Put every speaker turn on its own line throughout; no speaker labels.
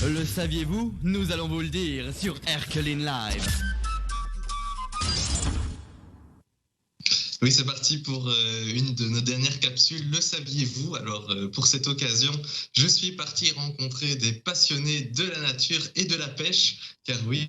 Le saviez-vous? Nous allons vous le dire sur Erkeline Live.
Oui, c'est parti pour une de nos dernières capsules. Le saviez-vous? Alors, pour cette occasion, je suis parti rencontrer des passionnés de la nature et de la pêche, car oui,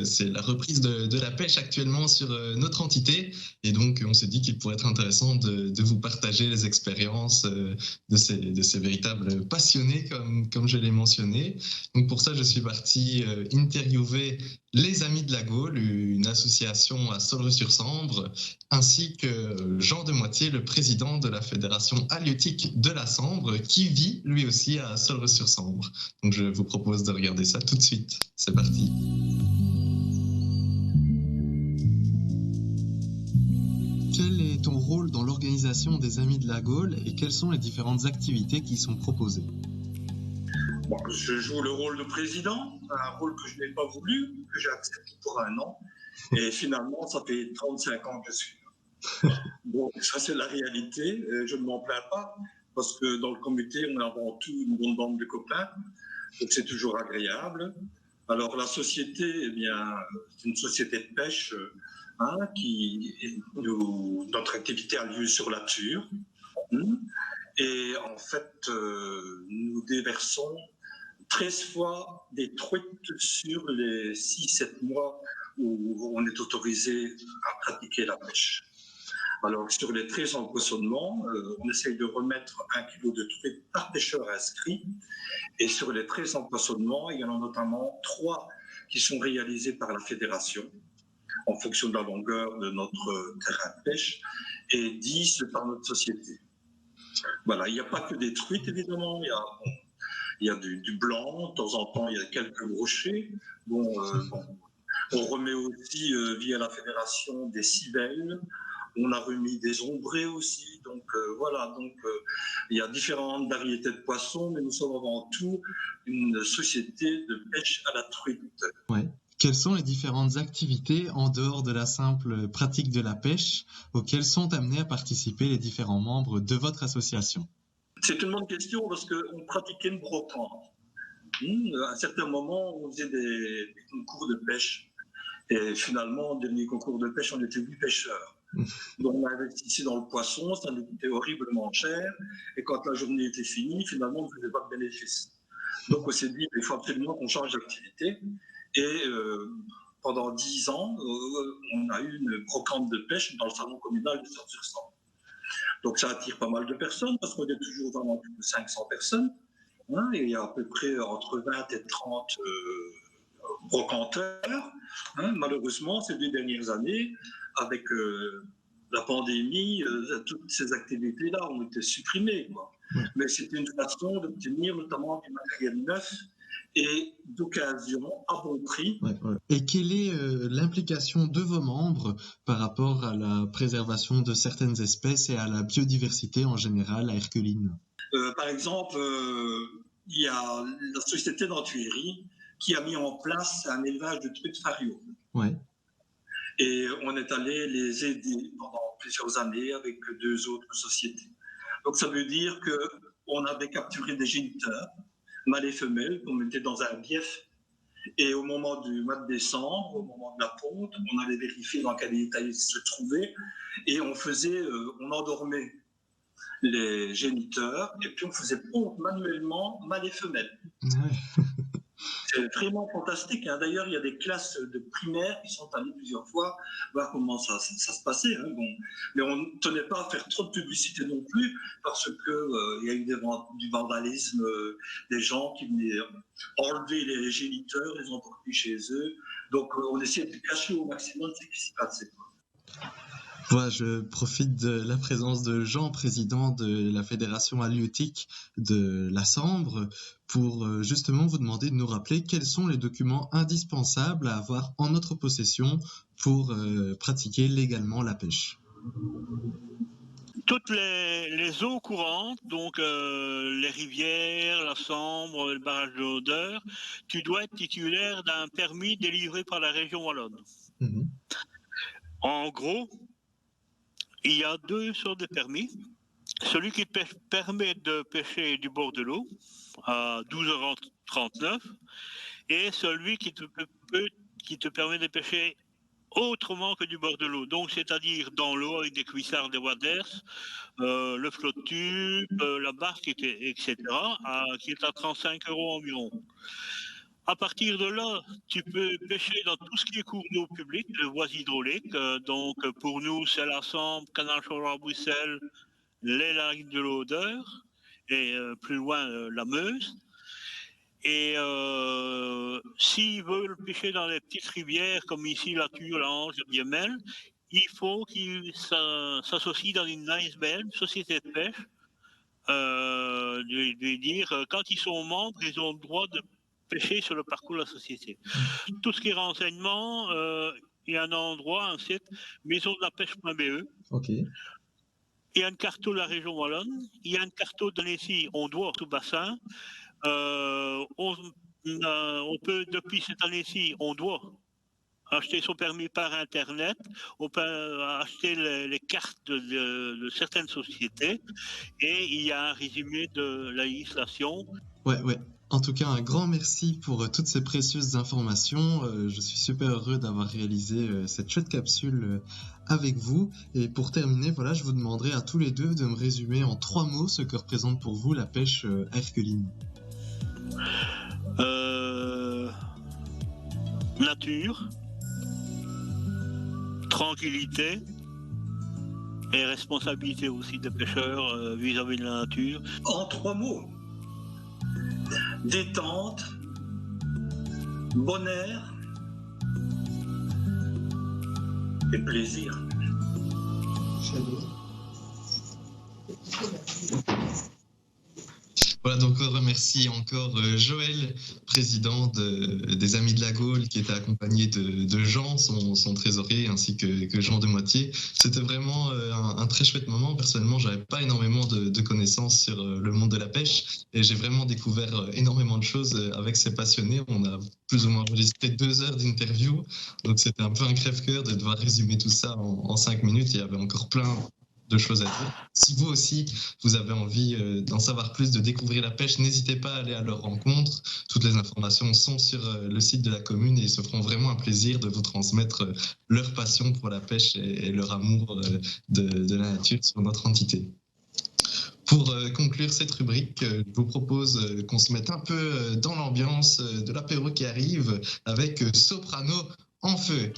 c'est la reprise de la pêche actuellement sur notre entité. Et donc, on s'est dit qu'il pourrait être intéressant de vous partager les expériences de ces véritables passionnés, comme je l'ai mentionné. Donc, pour ça, je suis parti interviewer les Amis de la Gaule, une association à Solre-sur-Sambre, ainsi que Jean Demoitier, le président de la Fédération halieutique de la Sambre, qui vit lui aussi à Solre-sur-Sambre. Donc je vous propose de regarder ça tout de suite. C'est parti. Quel est ton rôle dans l'organisation des Amis de la Gaule et quelles sont les différentes activités qui sont proposées?
Bon, je joue le rôle de président, un rôle que je n'ai pas voulu, que j'ai accepté pour un an. Et finalement, ça fait 35 ans que je suis là. Donc ça, c'est la réalité. Je ne m'en plains pas, parce que dans le comité, on est avant tout une bonne bande de copains. Donc c'est toujours agréable. Alors la société, eh bien, c'est une société de pêche notre activité a lieu sur la Ture. Et en fait, nous déversons 13 fois des truites sur les 6-7 mois où on est autorisé à pratiquer la pêche. Alors, sur les 13 empoisonnements, on essaye de remettre 1 kilo de truite par pêcheur inscrit. Et sur les 13 empoisonnements, il y en a notamment 3 qui sont réalisés par la fédération en fonction de la longueur de notre terrain de pêche et 10 par notre société. Voilà, il n'y a pas que des truites, évidemment. Il y a du blanc, de temps en temps, il y a quelques brochets. On remet aussi, via la fédération, des cibelles. On a remis des ombrés aussi. Donc, voilà. Donc, il y a différentes variétés de poissons, mais nous sommes avant tout une société de pêche à la truite.
Ouais. Quelles sont les différentes activités en dehors de la simple pratique de la pêche auxquelles sont amenés à participer les différents membres de votre association?
C'est une bonne question parce qu'on pratiquait une brocante. À un certain moment, on faisait des concours de pêche. Et finalement, au dernier concours de pêche, on était 8 pêcheurs. Donc on a investi dans le poisson, ça nous coûtait horriblement cher. Et quand la journée était finie, finalement, on ne faisait pas de bénéfice. Donc on s'est dit, il faut absolument qu'on change d'activité. Et pendant 10 ans, on a eu une brocante de pêche dans le salon communal de Solre-sur-Sambre. Donc ça attire pas mal de personnes parce qu'on est toujours dans plus de 500 personnes. Et il y a à peu près entre 20 et 30 brocanteurs. Malheureusement, ces 2 dernières années, avec la pandémie, toutes ces activités-là ont été supprimées, quoi. Mais c'était une façon d'obtenir notamment du matériel neuf et d'occasion à bon prix.
Et quelle est l'implication de vos membres par rapport à la préservation de certaines espèces et à la biodiversité en général à Erkeline?
Par exemple, il y a la société d'Antuillerie qui a mis en place un élevage de truites fario.
Ouais.
Et on est allé les aider pendant plusieurs années avec 2 autres sociétés. Donc ça veut dire qu'on avait capturé des géniteurs, mâles et femelles, qu'on mettait dans un bief. Et au moment du mois de décembre, au moment de la ponte, on allait vérifier dans quel état ils se trouvaient. Et on endormait les géniteurs et puis on faisait ponte manuellement mâles et femelles.
Ouais.
C'est vraiment fantastique. D'ailleurs, il y a des classes de primaire qui sont allées plusieurs fois voir comment ça se passait. Mais on ne tenait pas à faire trop de publicité non plus parce qu'il y a eu du vandalisme, des gens qui venaient enlever les géniteurs, les emporter chez eux. Donc, on essayait de cacher au maximum ce qui s'y passait.
Voilà, je profite de la présence de Jean, président de la Fédération halieutique de la Sambre, pour justement vous demander de nous rappeler quels sont les documents indispensables à avoir en notre possession pour pratiquer légalement la pêche.
Toutes les eaux courantes, donc les rivières, la Sambre, le barrage de l'Odeur, tu dois être titulaire d'un permis délivré par la région wallonne. En gros, il y a 2 sortes de permis. celui qui permet de pêcher du bord de l'eau à 12h39 et celui qui te permet de pêcher autrement que du bord de l'eau. Donc, c'est-à-dire dans l'eau avec des cuissards, des waders, le flotte-tube, la barque, etc., qui est à 35 € environ. À partir de là, tu peux pêcher dans tout ce qui est cours d'eau public, de voies hydrauliques. Donc, pour nous, c'est la Sambre, Canal Chaurois-Bruxelles, les lacs de l'Odeur et plus loin la Meuse. Et s'ils veulent pêcher dans les petites rivières comme ici la Ture, la Ange, le Biemel, il faut qu'ils s'associent dans une ASBL, une société de pêche. De dire quand ils sont membres, ils ont le droit de pêcher sur le parcours de la société. Tout ce qui est renseignement, il y a un endroit, un site, maison de la pêche.be.
Ok.
Il y a une carte de la région wallonne, il y a une carte de l'Annecy, on doit tout bassin. On peut, depuis cette année-ci, on doit acheter son permis par Internet, on peut acheter les cartes de certaines sociétés et il y a un résumé de la législation.
Ouais. En tout cas, un grand merci pour toutes ces précieuses informations. Je suis super heureux d'avoir réalisé cette chouette capsule avec vous. Et pour terminer, voilà, je vous demanderai à tous les deux de me résumer en 3 mots ce que représente pour vous la pêche Erkeline.
Nature, tranquillité et responsabilité aussi des pêcheurs vis-à-vis de la nature.
En 3 mots, détente, bon air et plaisir.
Voilà, donc on remercie encore Joël, président des Amis de la Gaule, qui était accompagné de Jean, son trésorier, ainsi que Jean de Moitié. C'était vraiment un très chouette moment. Personnellement, j'avais pas énormément de connaissances sur le monde de la pêche et j'ai vraiment découvert énormément de choses avec ces passionnés. On a plus ou moins enregistré 2 heures d'interview, donc c'était un peu un crève-cœur de devoir résumer tout ça en 5 minutes. Il y avait encore plein de choses à dire. Si vous aussi, vous avez envie d'en savoir plus, de découvrir la pêche, n'hésitez pas à aller à leur rencontre. Toutes les informations sont sur le site de la commune et ils se feront vraiment un plaisir de vous transmettre leur passion pour la pêche et leur amour de la nature sur notre entité. Pour conclure cette rubrique, je vous propose qu'on se mette un peu dans l'ambiance de l'apéro qui arrive avec Soprano en feu.